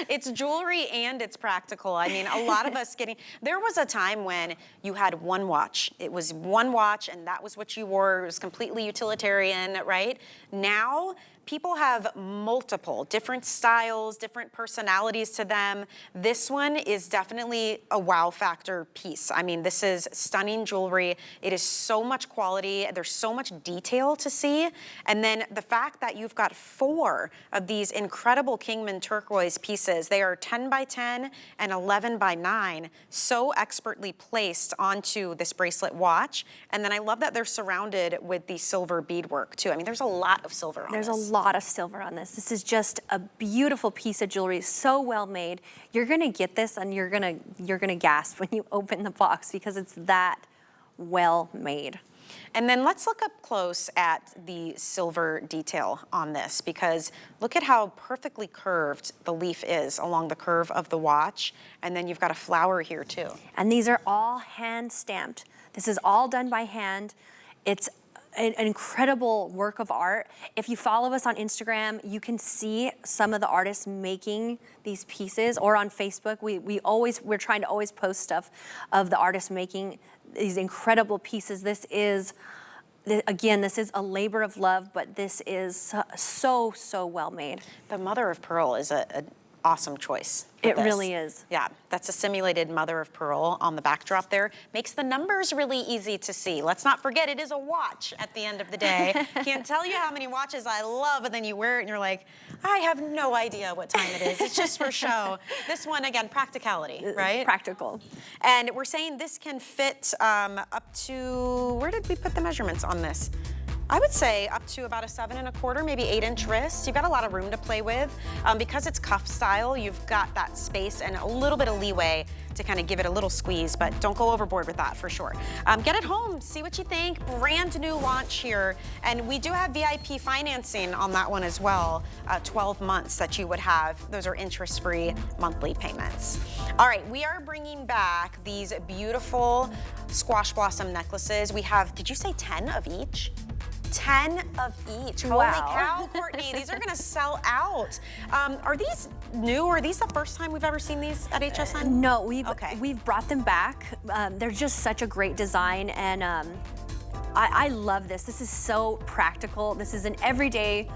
It's jewelry and it's practical. I mean, a lot of us there was a time when you had one watch. It was one watch and that was what you wore. It was completely utilitarian, right? Now, people have multiple different styles, different personalities to them. This one is definitely a wow factor piece. I mean, this is stunning jewelry. It is so much quality. There's so much detail to see. And then the fact that you've got 4 of these incredible Kingman turquoise pieces. They are 10 by 10 and 11 by 9, so expertly placed onto this bracelet watch. And then I love that they're surrounded with the silver beadwork too. I mean, there's a lot of silver on this. There's a lot of silver on this. This is just a beautiful piece of jewelry, so well made. You're gonna get this and you're gonna gasp when you open the box because it's that well made. And then let's look up close at the silver detail on this, because look at how perfectly curved the leaf is along the curve of the watch. And then you've got a flower here too. And these are all hand stamped. This is all done by hand. It's an incredible work of art. If you follow us on Instagram, you can see some of the artists making these pieces, or on Facebook. We're trying to always post stuff of the artists making these incredible pieces. This is a labor of love, but this is so well made. The mother of pearl is an awesome choice. It really is. Yeah, that's a simulated mother of pearl on the backdrop there. Makes the numbers really easy to see. Let's not forget it is a watch at the end of the day. Can't tell you how many watches I love, and then you wear it and you're like, I have no idea what time it is. It's just for show. This one, again, practicality, right? Practical. And we're saying this can fit up to, where did we put the measurements on this? I would say up to about a 7 1/4, maybe 8-inch wrist. You've got a lot of room to play with. Because it's cuff style, you've got that space and a little bit of leeway to kind of give it a little squeeze, but don't go overboard with that for sure. Get it home, see what you think. Brand new launch here. And we do have VIP financing on that one as well. 12 months that you would have. Those are interest-free monthly payments. All right, we are bringing back these beautiful squash blossom necklaces. We have, did you say 10 of each? 10 of each. Wow. Holy cow, Courtney, these are gonna sell out. Are these new? Are these the first time we've ever seen these at HSN? No, we've brought them back. They're just such a great design, and I love this. This is so practical. This is an everyday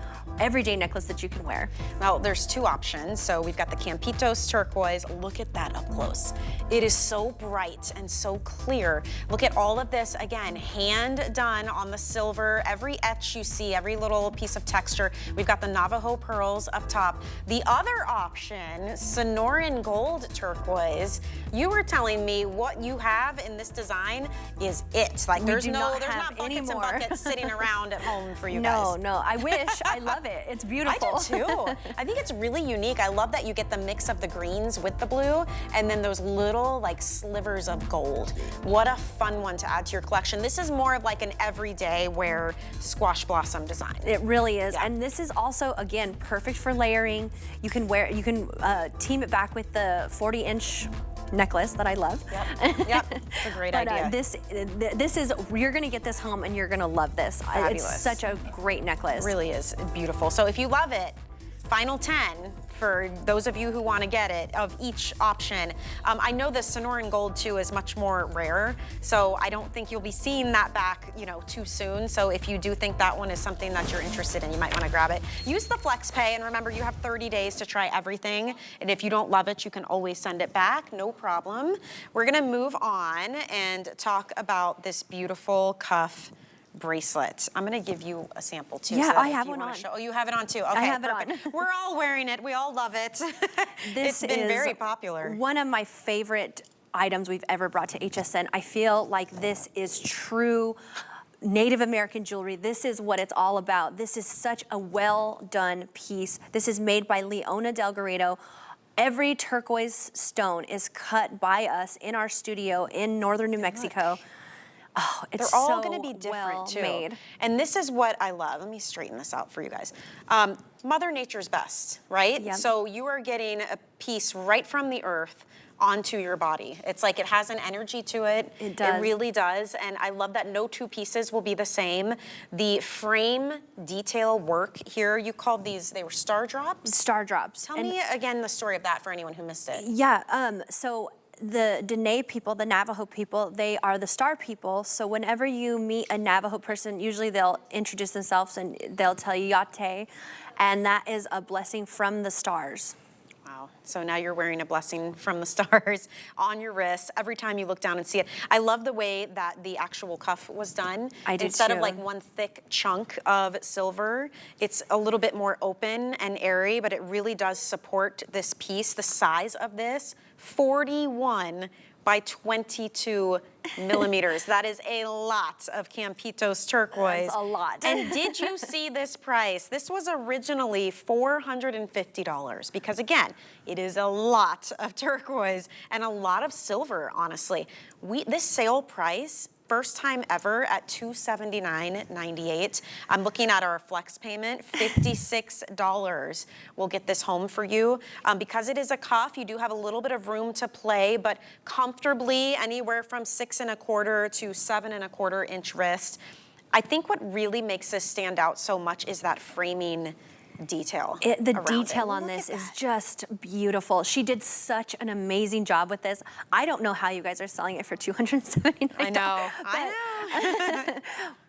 necklace that you can wear. Well, there's 2 options. So we've got the Campitos turquoise. Look at that up close. It is so bright and so clear. Look at all of this, again, hand done on the silver. Every etch you see, every little piece of texture. We've got the Navajo pearls up top. The other option, Sonoran gold turquoise. You were telling me what you have in this design is it. Like there's not buckets and buckets sitting around at home for you guys. No, I wish. I love it. It's beautiful. I do too. I think it's really unique. I love that you get the mix of the greens with the blue and then those little like slivers of gold. What a fun one to add to your collection. This is more of like an everyday wear squash blossom design. It really is. Yeah. And this is also, again, perfect for layering. You can team it back with the 40-inch necklace that I love. Yep, it's a great But idea. this is, you're gonna get this home and you're gonna love this. Fabulous. It's such a great necklace. It really is beautiful. So if you love it, final 10 for those of you who want to get it of each option. I know the Sonoran Gold too is much more rare, so I don't think you'll be seeing that back, you know, too soon. So if you do think that one is something that you're interested in, you might want to grab it. Use the FlexPay, and remember you have 30 days to try everything. And if you don't love it, you can always send it back, no problem. We're gonna move on and talk about this beautiful cuff bracelet. I'm gonna give you a sample too. Yeah, so that I if have you one wanna on. show- Oh, you have it on too. Okay, I have perfect. it on. We're all wearing it. We all love it. This It's been is very popular. one of my favorite items we've ever brought to HSN. I feel like this is true Native American jewelry. This is what it's all about. This is such a well done piece. This is made by Leona Delgado. Every turquoise stone is cut by us in our studio in northern New Mexico. Oh, it's They're all so going to be different well too. made. And this is what I love. Let me straighten this out for you guys. Mother Nature's best, right? Yep. So you are getting a piece right from the earth onto your body. It's like it has an energy to it. It does. It really does. And I love that no two pieces will be the same. The frame detail work here, you called these, they were star drops? Star drops. Tell And- me again the story of that for anyone who missed it. Yeah, so the Dene people, the Navajo people, they are the star people. So whenever you meet a Navajo person, usually they'll introduce themselves and they'll tell you Yate, and that is a blessing from the stars. Wow. So now you're wearing a blessing from the stars on your wrist every time you look down and see it. I love the way that the actual cuff was done. I do Instead of too. like one thick chunk of silver, it's a little bit more open and airy, but it really does support this piece. The size of this, 41 by 22 millimeters. That is a lot of Campitos turquoise. That's a lot. And did you see this price? This was originally $450 because again, it is a lot of turquoise and a lot of silver, honestly. This sale price, first time ever at $279.98. I'm looking at our flex payment, $56 will get this home for you. Because it is a cuff, you do have a little bit of room to play, but comfortably anywhere from 6 1/4 to 7 1/4 inch wrist. I think what really makes this stand out so much is that framing detail. The around detail it. on Look this at is that. just beautiful. She did such an amazing job with this. I don't know how you guys are selling it for $279. I know.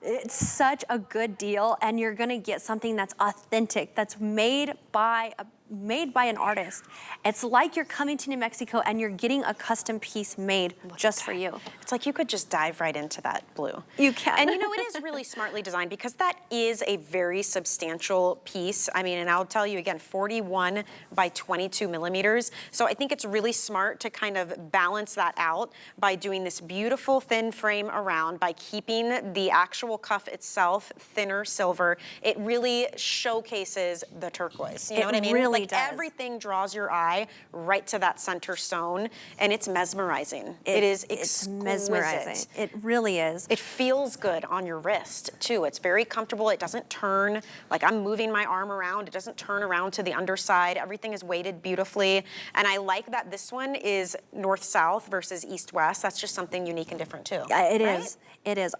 It's such a good deal, and you're gonna get something that's authentic, that's made by an artist. It's like you're coming to New Mexico and you're getting a custom piece made just for you. It's like you could just dive right into that blue. You can. And you know, it is really smartly designed because that is a very substantial piece. I mean, and I'll tell you again, 41 by 22 millimeters. So I think it's really smart to kind of balance that out by doing this beautiful thin frame around, by keeping the actual cuff itself thinner silver. It really showcases the turquoise. You know what I mean? Really like does. everything draws your eye right to that center stone, and it's mesmerizing. It is It's exquisite. mesmerizing. It really is. It feels good on your wrist too. It's very comfortable. It doesn't turn, like I'm moving my arm around. It doesn't turn around to the underside. Everything is weighted beautifully. And I like that this one is north-south versus east-west. That's just something unique and different too. Yeah, it right? is. It is.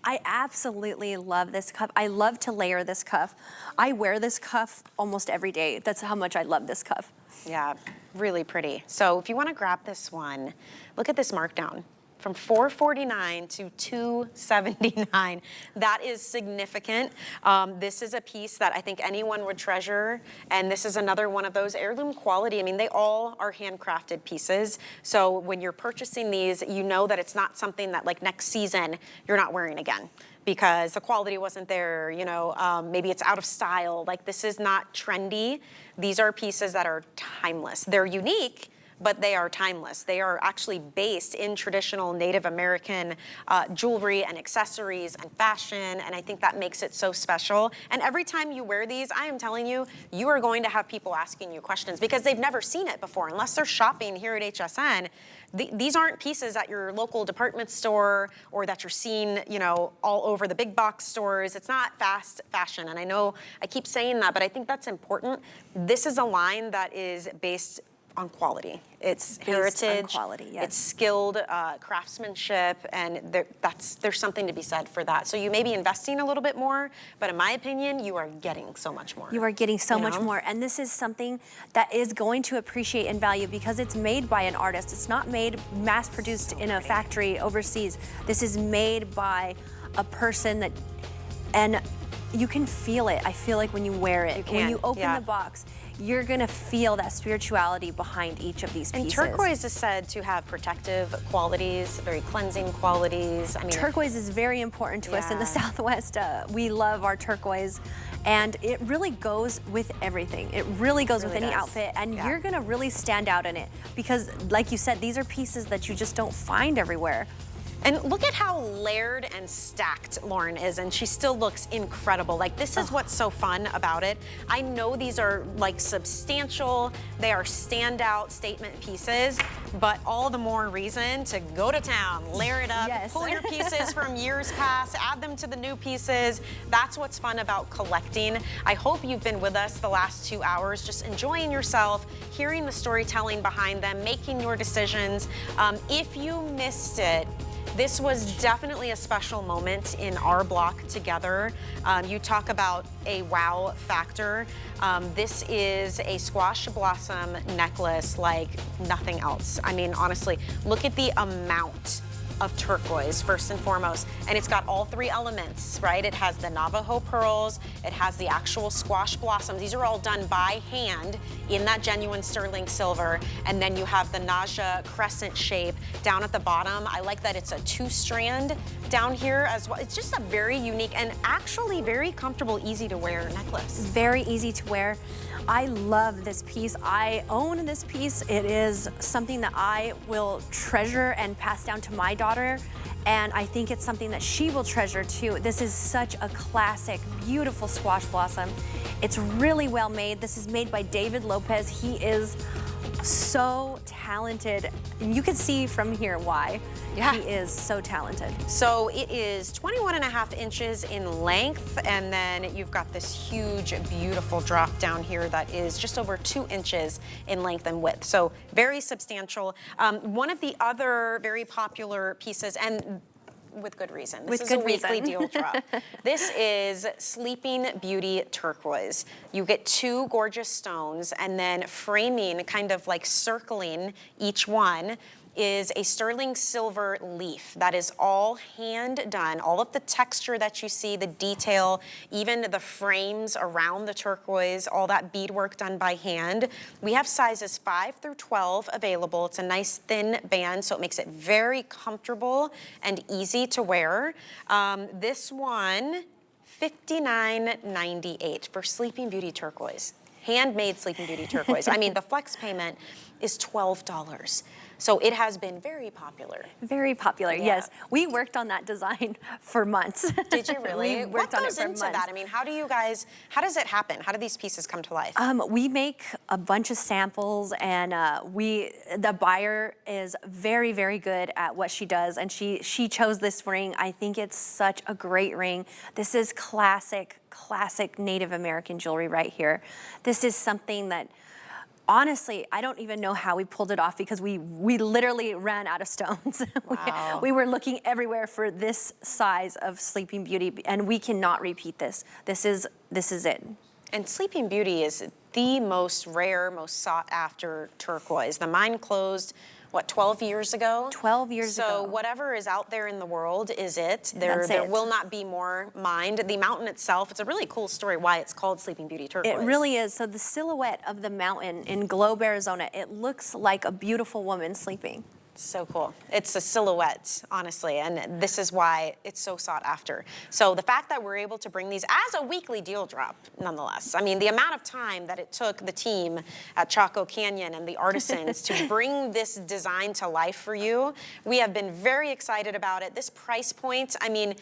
I absolutely love this cuff. I love to layer this cuff. I wear this cuff almost every day. That's how much I love this cuff. Yeah, really pretty. So if you want to grab this one, look at this markdown. From $449 to $279. That is significant. This is a piece that I think anyone would treasure, and this is another one of those heirloom quality. I mean, they all are handcrafted pieces. So when you're purchasing these, you know that it's not something that like next season you're not wearing again because the quality wasn't there, you know, maybe it's out of style. Like this is not trendy. These are pieces that are timeless. They're unique, but they are timeless. They are actually based in traditional Native American jewelry and accessories and fashion, and I think that makes it so special. And every time you wear these, I am telling you, you are going to have people asking you questions because they've never seen it before. Unless they're shopping here at HSN, these aren't pieces at your local department store or that you're seeing, you know, all over the big box stores. It's not fast fashion, and I know I keep saying that, but I think that's important. This is a line that is based on quality. It's Based on heritage, quality, yes. it's skilled craftsmanship, and there's something to be said for that. So you may be investing a little bit more, but in my opinion, you are getting so much more. You are getting so You much know? more. And this is something that is going to appreciate in value because it's made by an artist. It's not made mass produced in a factory overseas. This is made by a person that, and you can feel it. I feel like when you wear it, when you open the box, you're gonna feel that spirituality behind each of these pieces. And turquoise is said to have protective qualities, very cleansing qualities. I mean, turquoise is very important to us in the Southwest. We love our turquoise, and it really goes with everything. It really goes with any outfit, and you're gonna really stand out in it because, like you said, these are pieces that you just don't find everywhere. And look at how layered and stacked Lauren is, and she still looks incredible. Like, this is what's so fun about it. I know these are like substantial, they are standout statement pieces, but all the more reason to go to town, layer it up, pull your pieces from years past, add them to the new pieces. That's what's fun about collecting. I hope you've been with us the last 2 hours, just enjoying yourself, hearing the storytelling behind them, making your decisions. If you missed it, this was definitely a special moment in our block together. You talk about a wow factor. This is a squash blossom necklace like nothing else. I mean, honestly, look at the amount of turquoise, first and foremost. And it's got all 3 elements, right? It has the Navajo pearls, it has the actual squash blossoms. These are all done by hand in that genuine sterling silver. And then you have the Naja crescent shape down at the bottom. I like that it's a 2-strand down here as well. It's just a very unique and actually very comfortable, easy to wear necklace. Very easy to wear. I love this piece. I own this piece. It is something that I will treasure and pass down to my daughter, and I think it's something that she will treasure too. This is such a classic, beautiful squash blossom. It's really well made. This is made by David Lopez. He is so talented, and you can see from here why. He is so talented. So it is 21.5 inches in length, and then you've got this huge, beautiful drop down here that is just over 2 inches in length and width. So very substantial. One of the other very popular pieces, and with good reason. This is a weekly deal drop. This is Sleeping Beauty turquoise. You get 2 gorgeous stones, and then framing, kind of like circling each one, is a sterling silver leaf that is all hand done. All of the texture that you see, the detail, even the frames around the turquoise, all that beadwork done by hand. We have sizes 5 through 12 available. It's a nice thin band, so it makes it very comfortable and easy to wear. This one, $59.98 for Sleeping Beauty turquoise. Handmade Sleeping Beauty turquoise. I mean, the flex payment is $12. So it has been very popular. Very popular, yes. We worked on that design for months. Did you really? We worked on it for months. What goes into that? I mean, how does it happen? How do these pieces come to life? We make a bunch of samples, and the buyer is very, very good at what she does, and she chose this ring. I think it's such a great ring. This is classic Native American jewelry right here. This is something that, honestly, I don't even know how we pulled it off because we literally ran out of stones. Wow. We were looking everywhere for this size of Sleeping Beauty, and we cannot repeat this. This is it. And Sleeping Beauty is the most rare, most sought after turquoise. The mine closed, what, 12 years ago? 12 years ago. So whatever is out there in the world is it. There will not be more mined. The mountain itself, it's a really cool story why it's called Sleeping Beauty turquoise. It really is. So the silhouette of the mountain in Globe, Arizona, it looks like a beautiful woman sleeping. So cool. It's a silhouette, honestly, and this is why it's so sought after. So the fact that we're able to bring these as a weekly deal drop, nonetheless. I mean, the amount of time that it took the team at Chaco Canyon and the artisans to bring this design to life for you, we have been very excited about it. This price point, I mean,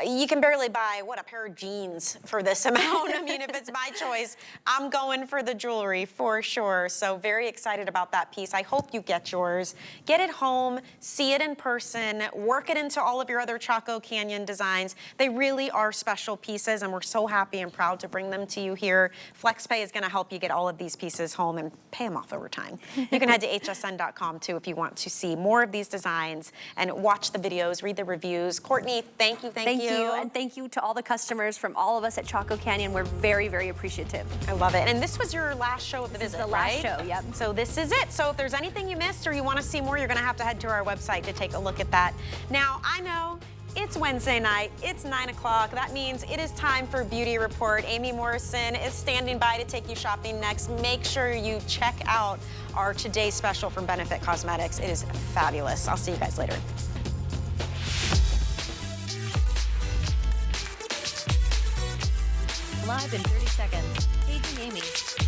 You can barely buy, what, a pair of jeans for this amount. I mean, if it's my choice, I'm going for the jewelry for sure. So very excited about that piece. I hope you get yours. Get it home, see it in person, work it into all of your other Chaco Canyon designs. They really are special pieces, and we're so happy and proud to bring them to you here. FlexPay is gonna help you get all of these pieces home and pay them off over time. You can head to hsn.com too if you want to see more of these designs and watch the videos, read the reviews. Courtney, thank you. Thank you, and thank you to all the customers from all of us at Chaco Canyon. We're very, very appreciative. I love it. And this was your last show of the visit, the last right? show, yep. So this is it. So if there's anything you missed or you want to see more, you're going to have to head to our website to take a look at that. Now, I know it's Wednesday night. It's 9 o'clock. That means it is time for Beauty Report. Amy Morrison is standing by to take you shopping next. Make sure you check out our Today Special from Benefit Cosmetics. It is fabulous. I'll see you guys later. Live in 30 seconds. Paging Amy.